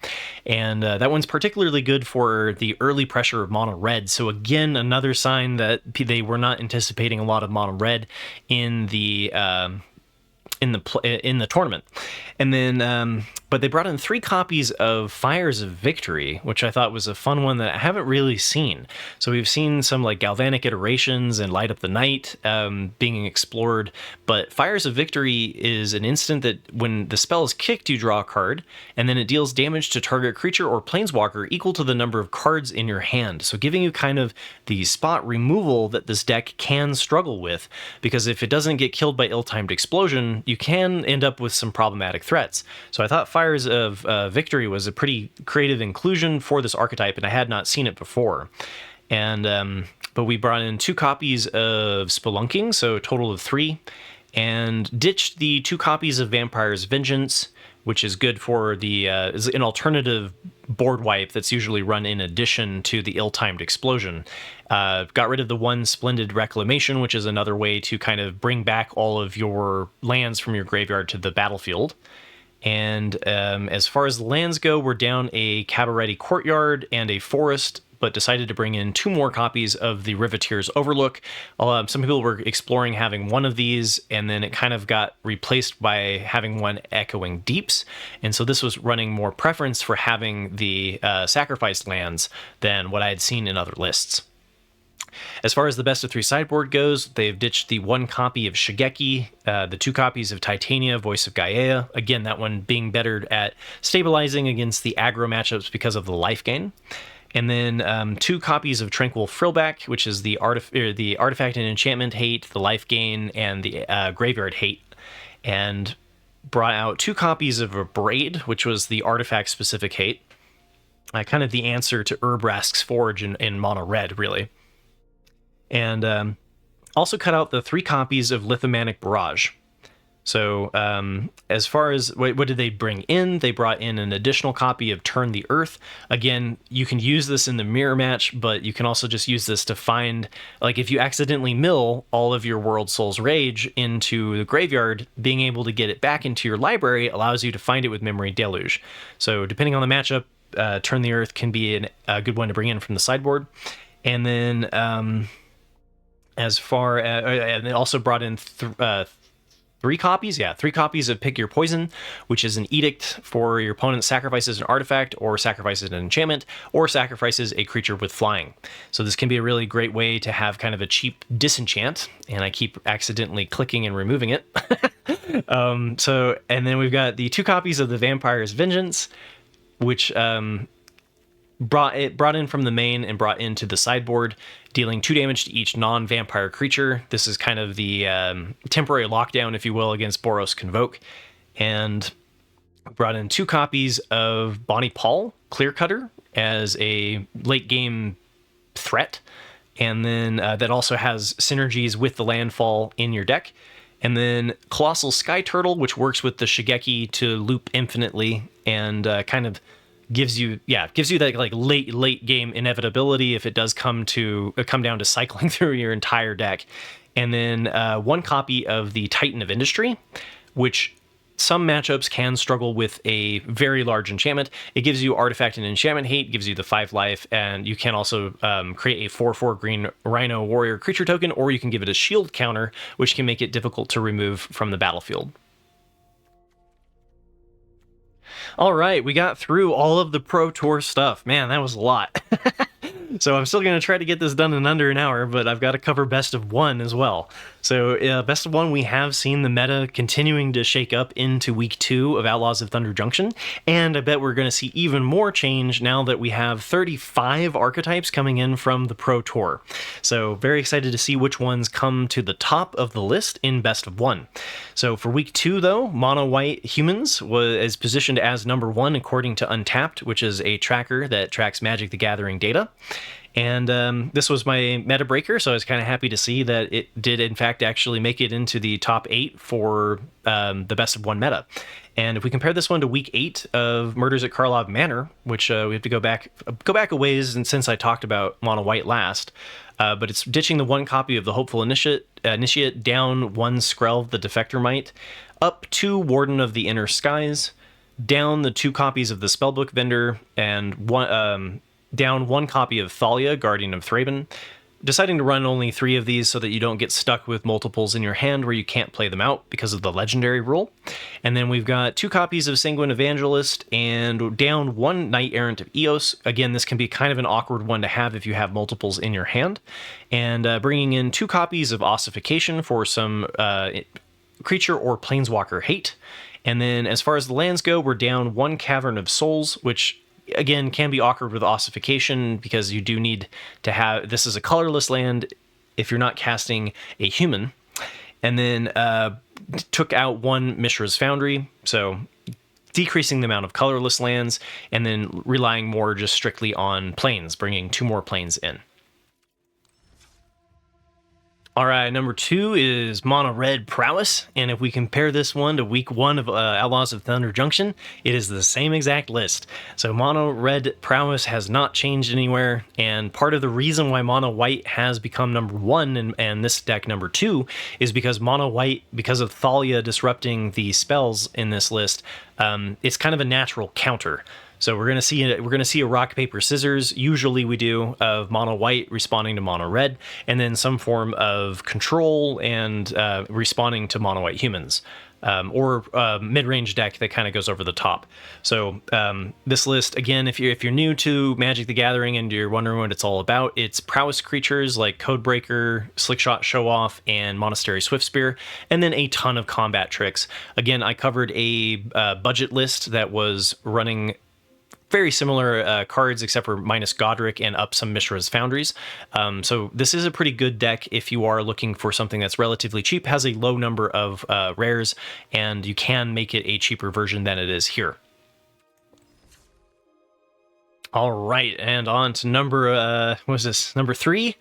[SPEAKER 1] And that one's particularly good for the early pressure of mono red. So again, another sign that they were not anticipating a lot of mono red in the tournament. And then but they brought in 3 copies of Fires of Victory, which I thought was a fun one that I haven't really seen. So we've seen some like Galvanic Iterations and Light Up the Night being explored, but Fires of Victory is an instant that when the spell is kicked, you draw a card, and then it deals damage to target creature or planeswalker equal to the number of cards in your hand. So giving you kind of the spot removal that this deck can struggle with, because if it doesn't get killed by ill-timed explosion, you can end up with some problematic threats. So I thought Fires of Victory was a pretty creative inclusion for this archetype, and I had not seen it before. And but we brought in 2 copies of Spelunking, so a total of 3, and ditched the 2 copies of Vampire's Vengeance, which is good for the is an alternative board wipe that's usually run in addition to the ill-timed explosion. Got rid of the 1 Splendid Reclamation, which is another way to kind of bring back all of your lands from your graveyard to the battlefield. And as far as the lands go, we're down a Cabaretti Courtyard and a Forest, but decided to bring in 2 more copies of the Riveteer's Overlook. Some people were exploring having 1 of these, and then it kind of got replaced by having 1 Echoing Deeps. And so this was running more preference for having the sacrificed lands than what I had seen in other lists. As far as the best of 3 sideboard goes, they've ditched the 1 copy of Shigeki, the 2 copies of Titania, Voice of Gaia. Again, that one being better at stabilizing against the aggro matchups because of the life gain. And then 2 copies of Tranquil Frillback, which is the artifact and enchantment hate, the life gain, and the graveyard hate. And brought out 2 copies of Abrade, which was the artifact specific hate. Kind of the answer to Urbrask's Forge in mono red, really. And also cut out the 3 copies of Lithomanic Barrage. So as far as what did they bring in? They brought in an additional copy of Turn the Earth. Again, you can use this in the mirror match, but you can also just use this to find, like if you accidentally mill all of your World Soul's Rage into the graveyard, being able to get it back into your library allows you to find it with Memory Deluge. So depending on the matchup, Turn the Earth can be a good one to bring in from the sideboard. And then as far as, and they also brought in 3 copies? Yeah, 3 copies of Pick Your Poison, which is an edict for your opponent sacrifices an artifact, or sacrifices an enchantment, or sacrifices a creature with flying. So this can be a really great way to have kind of a cheap disenchant, and I keep accidentally clicking and removing it. And then we've got the 2 copies of the Vampire's Vengeance, which brought in from the main and brought into the sideboard, dealing 2 damage to each non-vampire creature. This is kind of the temporary lockdown, if you will, against Boros Convoke. And brought in 2 copies of Bonnie Paul, Clearcutter, as a late game threat. And then that also has synergies with the landfall in your deck. And then Colossal Sky Turtle, which works with the Shigeki to loop infinitely and kind of gives you that like late game inevitability if it does come down to cycling through your entire deck. And then 1 copy of the Titan of Industry, which some matchups can struggle with a very large enchantment. It gives you artifact and enchantment hate, gives you the 5 life, and you can also create a 4/4 green Rhino Warrior creature token, or you can give it a shield counter, which can make it difficult to remove from the battlefield. All right, we got through all of the Pro Tour stuff. Man, that was a lot. So I'm still going to try to get this done in under an hour, but I've got to cover best of 1 as well. So best of 1, we have seen the meta continuing to shake up into week 2 of Outlaws of Thunder Junction, and I bet we're going to see even more change now that we have 35 archetypes coming in from the Pro Tour. So very excited to see which ones come to the top of the list in best of 1. So for week 2, though, Mono White Humans is positioned as number 1 according to Untapped, which is a tracker that tracks Magic the Gathering data. And this was my meta breaker, so I was kind of happy to see that it did, in fact, actually make it into the top 8 for the best of 1 meta. And if we compare this one to week 8 of Murders at Karlov Manor, which we have to go back a ways, and since I talked about Mono White last, but it's ditching the 1 copy of the Hopeful Initiate, down 1 Skrelv the Defector Might, up 2 Warden of the Inner Skies, down the 2 copies of the Spellbook Vendor, and down 1 copy of Thalia, Guardian of Thraben, deciding to run only 3 of these so that you don't get stuck with multiples in your hand where you can't play them out because of the legendary rule. And then we've got 2 copies of Sanguine Evangelist and down 1 Knight Errant of Eos. Again, this can be kind of an awkward one to have if you have multiples in your hand. And bringing in 2 copies of Ossification for some creature or planeswalker hate. And then as far as the lands go, we're down 1 Cavern of Souls, which again can be awkward with Ossification because you do need to have, this is a colorless land if you're not casting a human. And then took out 1 Mishra's Foundry, so decreasing the amount of colorless lands, and then relying more just strictly on planes, bringing 2 more planes in. All right, number 2 is Mono Red Prowess, and if we compare this one to week 1 of Outlaws of Thunder Junction, it is the same exact list. So Mono Red Prowess has not changed anywhere, and part of the reason why Mono White has become number 1 and this deck number 2 is because Mono White, because of Thalia disrupting the spells in this list, it's kind of a natural counter. So we're gonna see a rock paper scissors. Usually we do of mono white responding to mono red, and then some form of control and responding to mono white humans, or mid-range deck that kind of goes over the top. So this list again, if you're new to Magic the Gathering and you're wondering what it's all about, it's prowess creatures like Codebreaker, Slickshot Show Off, and Monastery Swiftspear, and then a ton of combat tricks. Again, I covered a budget list that was running very similar cards except for minus Godric and up some Mishra's Foundries. So this is a pretty good deck if you are looking for something that's relatively cheap, has a low number of rares, and you can make it a cheaper version than it is here. All right, and on to number, what is this, number 3?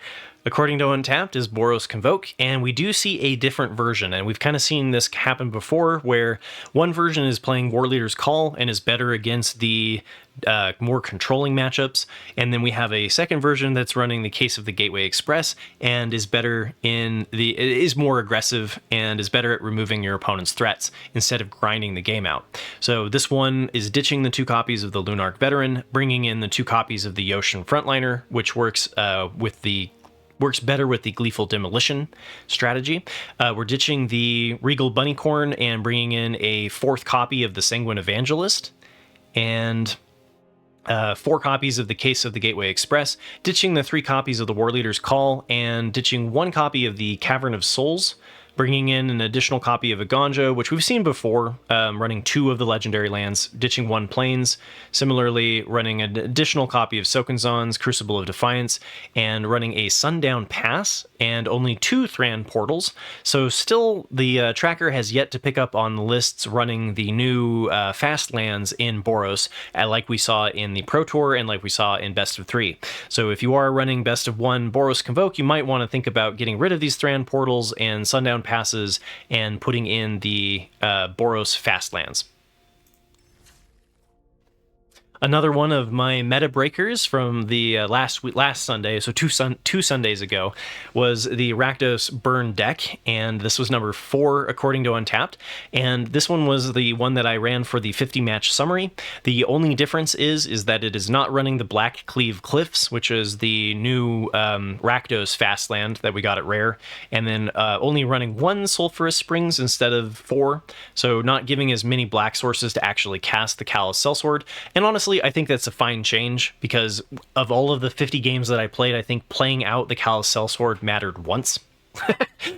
[SPEAKER 1] According to Untapped is Boros Convoke, and we do see a different version, and we've kind of seen this happen before, where one version is playing War Leader's Call and is better against the more controlling matchups, and then we have a second version that's running the Case of the Gateway Express and is better it is more aggressive and is better at removing your opponent's threats instead of grinding the game out. So this one is ditching the 2 copies of the Lunarch Veteran, bringing in the 2 copies of the Yoshin Frontliner, which works better with the Gleeful Demolition strategy. We're ditching the Regal Bunnycorn and bringing in a 4th copy of the Sanguine Evangelist, and 4 copies of the Case of the Gateway Express, ditching the 3 copies of the War Leader's Call, and ditching 1 copy of the Cavern of Souls, bringing in an additional copy of Aganja, which we've seen before, running 2 of the legendary lands, ditching 1 plains, similarly running an additional copy of Sokenzon's Crucible of Defiance, and running a Sundown Pass, and only 2 Thran Portals. So still, the tracker has yet to pick up on the lists running the new fast lands in Boros, like we saw in the Pro Tour and like we saw in Best of 3. So if you are running Best of 1 Boros Convoke, you might want to think about getting rid of these Thran Portals and Sundown Passes and putting in the Boros Fastlands. Another one of my meta breakers from the last Sunday, so two Sundays ago, was the Rakdos Burn deck, and this was number 4 according to Untapped, and this one was the one that I ran for the 50-match summary. The only difference is that it is not running the Black Cleave Cliffs, which is the new Rakdos Fastland that we got at Rare, and then only running 1 Sulphurous Springs instead of 4, so not giving as many black sources to actually cast the Callous Sellsword, and honestly, I think that's a fine change, because of all of the 50 games that I played, I think playing out the Callous Sellsword mattered once.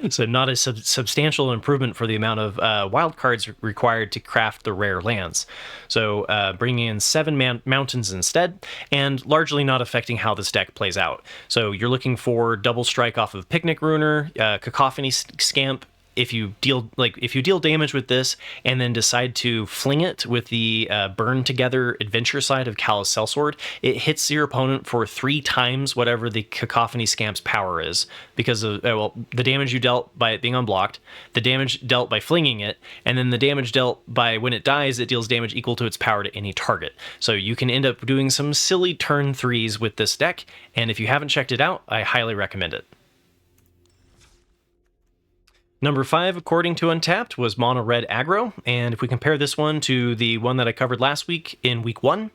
[SPEAKER 1] So not a substantial improvement for the amount of wild cards required to craft the rare lands. So bringing in 7 mountains instead, and largely not affecting how this deck plays out. So you're looking for double strike off of Picnic Ruiner, Cacophony Scamp. If you deal damage with this and then decide to fling it with the Burn Together Adventure side of Callous Sellsword, it hits your opponent for 3 times whatever the Cacophony Scamp's power is, because of the damage you dealt by it being unblocked, the damage dealt by flinging it, and then the damage dealt by when it dies, it deals damage equal to its power to any target. So you can end up doing some silly turn 3s with this deck, and if you haven't checked it out, I highly recommend it. Number 5, according to Untapped, was Mono Red Aggro, and if we compare this one to the one that I covered last week in week 1,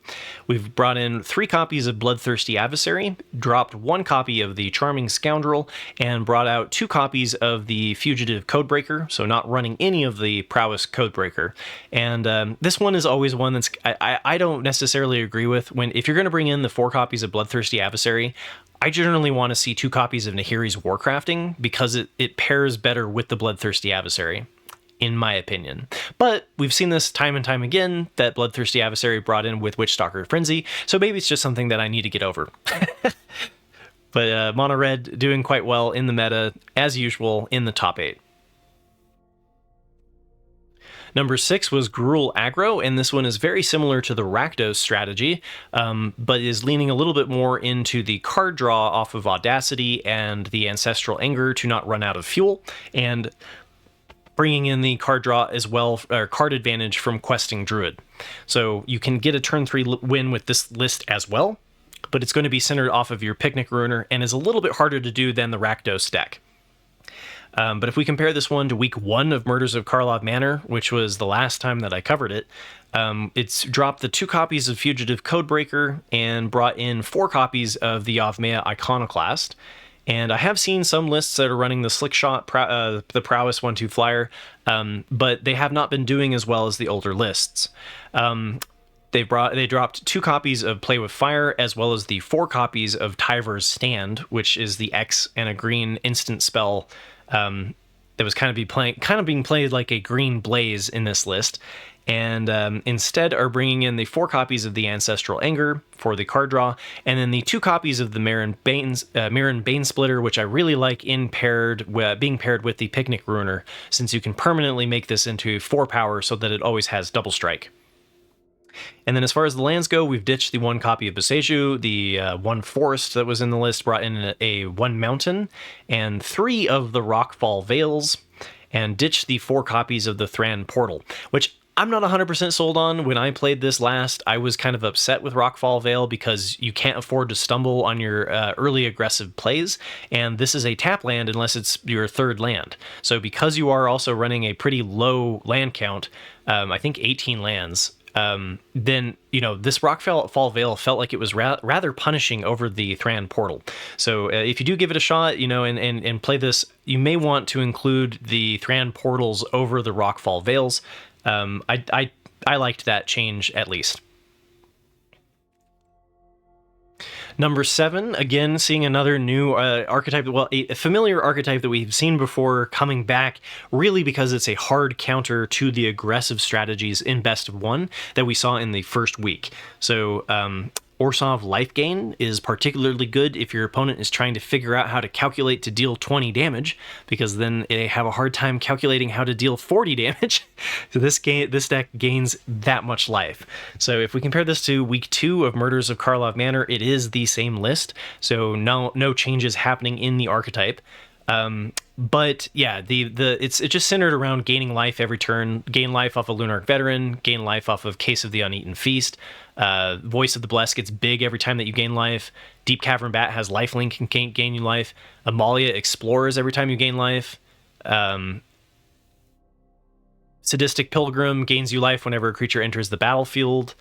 [SPEAKER 1] we've brought in 3 copies of Bloodthirsty Adversary, dropped 1 copy of the Charming Scoundrel, and brought out 2 copies of the Fugitive Codebreaker, so not running any of the Prowess Codebreaker. And this one is always one that's I don't necessarily agree with. If you're going to bring in the 4 copies of Bloodthirsty Adversary, I generally want to see 2 copies of Nahiri's Warcrafting because it pairs better with the Bloodthirsty Adversary, in my opinion. But we've seen this time and time again, that Bloodthirsty Adversary brought in with Witchstalker Frenzy, so maybe it's just something that I need to get over. But Mono Red doing quite well in the meta, as usual, in the top 8. Number 6 was Gruul Aggro, and this one is very similar to the Rakdos strategy, but is leaning a little bit more into the card draw off of Audacity and the Ancestral Anger to not run out of fuel, and bringing in the card draw as well, or card advantage from Questing Druid. So you can get a turn 3 win with this list as well, but it's going to be centered off of your Picnic Ruiner and is a little bit harder to do than the Rakdos deck. But if we compare this one to week 1 of Murders of Karlov Manor, which was the last time that I covered it, it's dropped the 2 copies of Fugitive Codebreaker and brought in 4 copies of the Yavmaya Iconoclast. And I have seen some lists that are running the Slickshot, the Prowess 1/2 flyer, but they have not been doing as well as the older lists. They dropped 2 copies of Play with Fire, as well as the 4 copies of Tyver's Stand, which is the X and a green instant spell that was kind of being played like a green blaze in this list, and instead are bringing in the 4 copies of the Ancestral Anger for the card draw, and then the 2 copies of the Mirren Banesplitter, which I really like being paired with the Picnic Ruiner, since you can permanently make this into 4 power so that it always has double strike. And then as far as the lands go, we've ditched the 1 copy of Boseiju, the 1 forest that was in the list, brought in a 1 mountain, and 3 of the Rockfall Vales, and ditched the 4 copies of the Thran Portal, which I'm not 100% sold on. When I played this last, I was kind of upset with Rockfall Vale because you can't afford to stumble on your early aggressive plays, and this is a tap land unless it's your 3rd land. So because you are also running a pretty low land count, I think 18 lands, then, this Rockfall Vale felt like it was rather punishing over the Thran Portal. So if you do give it a shot, and play this, you may want to include the Thran Portals over the Rockfall Vales. I liked that change, at least. Number 7, again, seeing another new archetype, well, a familiar archetype that we've seen before coming back, really because it's a hard counter to the aggressive strategies in Best of 1 that we saw in the first week. So, Orzhov Lifegain is particularly good if your opponent is trying to figure out how to calculate to deal 20 damage, because then they have a hard time calculating how to deal 40 damage. So this deck gains that much life. So if we compare this to week 2 of Murders of Karlov Manor, it is the same list, so no changes happening in the archetype. But yeah, it's just centered around gaining life every turn, gain life off of Lunarch Veteran, gain life off of Case of the Uneaten Feast. Voice of the Blessed gets big every time that you gain life. Deep Cavern Bat has lifelink and can gain you life. Amalia explores every time you gain life. Sadistic Pilgrim gains you life whenever a creature enters the battlefield.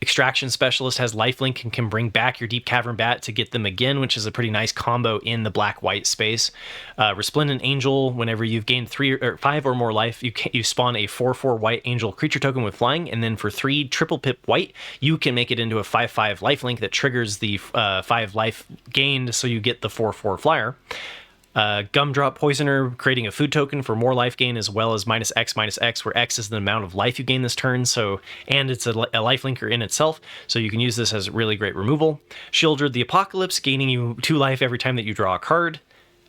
[SPEAKER 1] Extraction Specialist has lifelink and can bring back your Deep Cavern Bat to get them again, which is a pretty nice combo in the black-white space. Resplendent Angel, whenever you've gained 5 or more life, you spawn a 4/4 white angel creature token with flying, and then for 3 triple pip white, you can make it into a 5/5 lifelink that triggers the 5 life gained, so you get the 4/4 flyer. Gumdrop Poisoner, creating a food token for more life gain, as well as -X, where X is the amount of life you gain this turn, and it's a lifelinker in itself, so you can use this as really great removal. Sheoldred the Apocalypse, gaining you 2 life every time that you draw a card.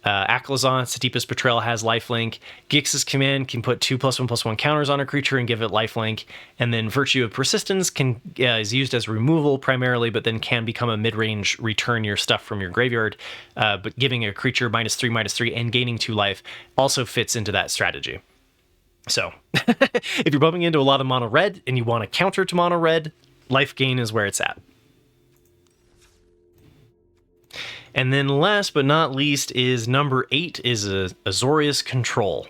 [SPEAKER 1] Aclazon, Deepest Betrayal has lifelink. Gix's Command can put 2+1/+1 counters on a creature and give it lifelink. And then Virtue of Persistence is used as removal primarily, but then can become a mid-range return your stuff from your graveyard. But giving a creature -3/3 and gaining 2 life also fits into that strategy. So, if you're bumping into a lot of mono red and you want to counter to mono red, life gain is where it's at. And then last but not least is number 8 is Azorius Control.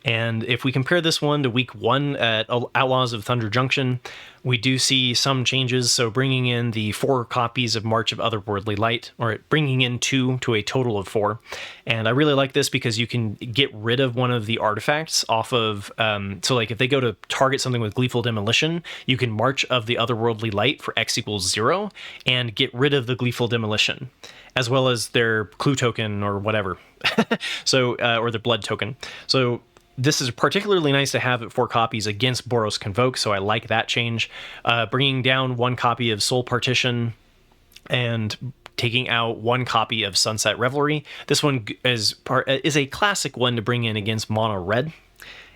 [SPEAKER 1] And if we compare this one to week 1 at Outlaws of Thunder Junction, we do see some changes. So bringing in the 4 copies of March of Otherworldly Light, or bringing in 2 to a total of 4. And I really like this because you can get rid of one of the artifacts off of, so like if they go to target something with Gleeful Demolition, you can March of the Otherworldly Light for X equals 0 and get rid of the Gleeful Demolition, as well as their clue token or whatever. So, or their blood token. So this is particularly nice to have at 4 copies against Boros Convoke, so I like that change. Bringing down 1 copy of Soul Partition and taking out 1 copy of Sunset Revelry. This one is a classic one to bring in against mono red.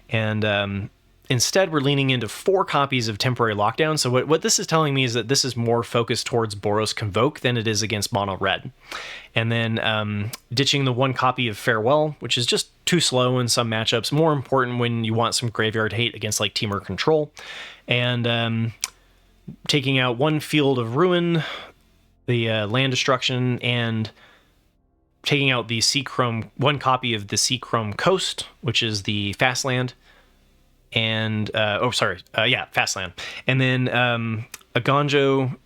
[SPEAKER 1] And instead, we're leaning into 4 copies of Temporary Lockdown. So what this is telling me is that this is more focused towards Boros Convoke than it is against mono red. And then ditching the 1 copy of Farewell, which is just too slow in some matchups, more important when you want some graveyard hate against like Temur Control. And taking out 1 Field of Ruin, the land destruction, and taking out the Seachrome, 1 copy of the Seachrome Coast, which is the fast land. And fast land. And then Agonjo,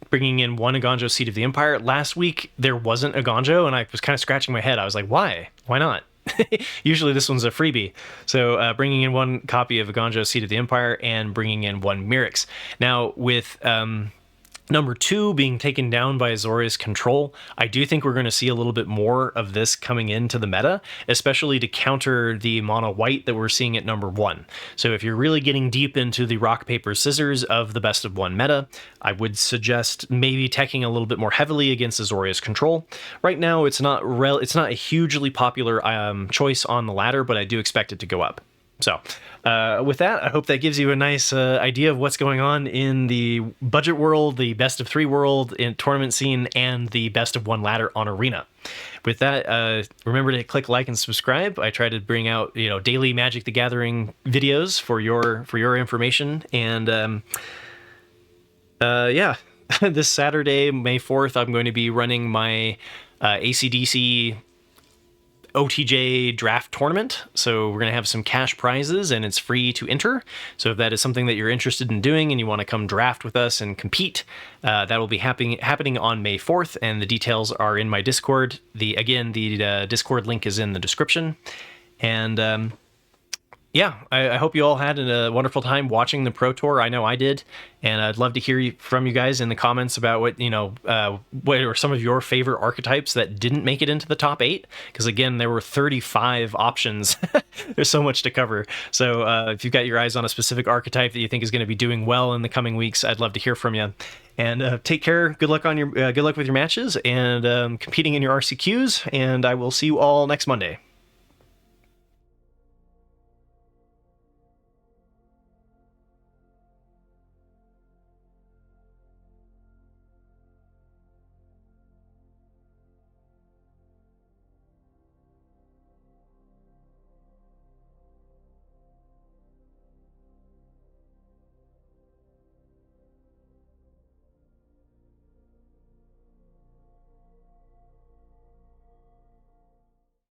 [SPEAKER 1] bringing in 1 Agonjo Seat of the Empire. Last week there wasn't Agonjo, and I was kind of scratching my head. I was like, why not? Usually this one's a freebie. So bringing in 1 copy of Agonjo Seat of the Empire and bringing in 1 Mirix. Now with number 2 being taken down by Azorius Control, I do think we're going to see a little bit more of this coming into the meta, especially to counter the mono white that we're seeing at number 1. So if you're really getting deep into the rock, paper, scissors of the best of 1 meta, I would suggest maybe teching a little bit more heavily against Azorius Control. Right now, it's not a hugely popular choice on the ladder, but I do expect it to go up. So with that, I hope that gives you a nice idea of what's going on in the budget world, the best of 3 world, in tournament scene, and the best of 1 ladder on Arena. With that, remember to click like and subscribe. I try to bring out daily Magic the Gathering videos for your information. And this Saturday, May 4th, I'm going to be running my AC/DC OTJ draft tournament. So we're going to have some cash prizes and it's free to enter. So if that is something that you're interested in doing and you want to come draft with us and compete, that will be happening on May 4th, and the details are in my Discord. The Discord link is in the description. And I hope you all had a wonderful time watching the Pro Tour. I know I did, and I'd love to hear from you guys in the comments about what are some of your favorite archetypes that didn't make it into the top 8. Because again, there were 35 options. There's so much to cover. So if you've got your eyes on a specific archetype that you think is going to be doing well in the coming weeks, I'd love to hear from you. And take care. Good luck with your matches and competing in your RCQs. And I will see you all next Monday.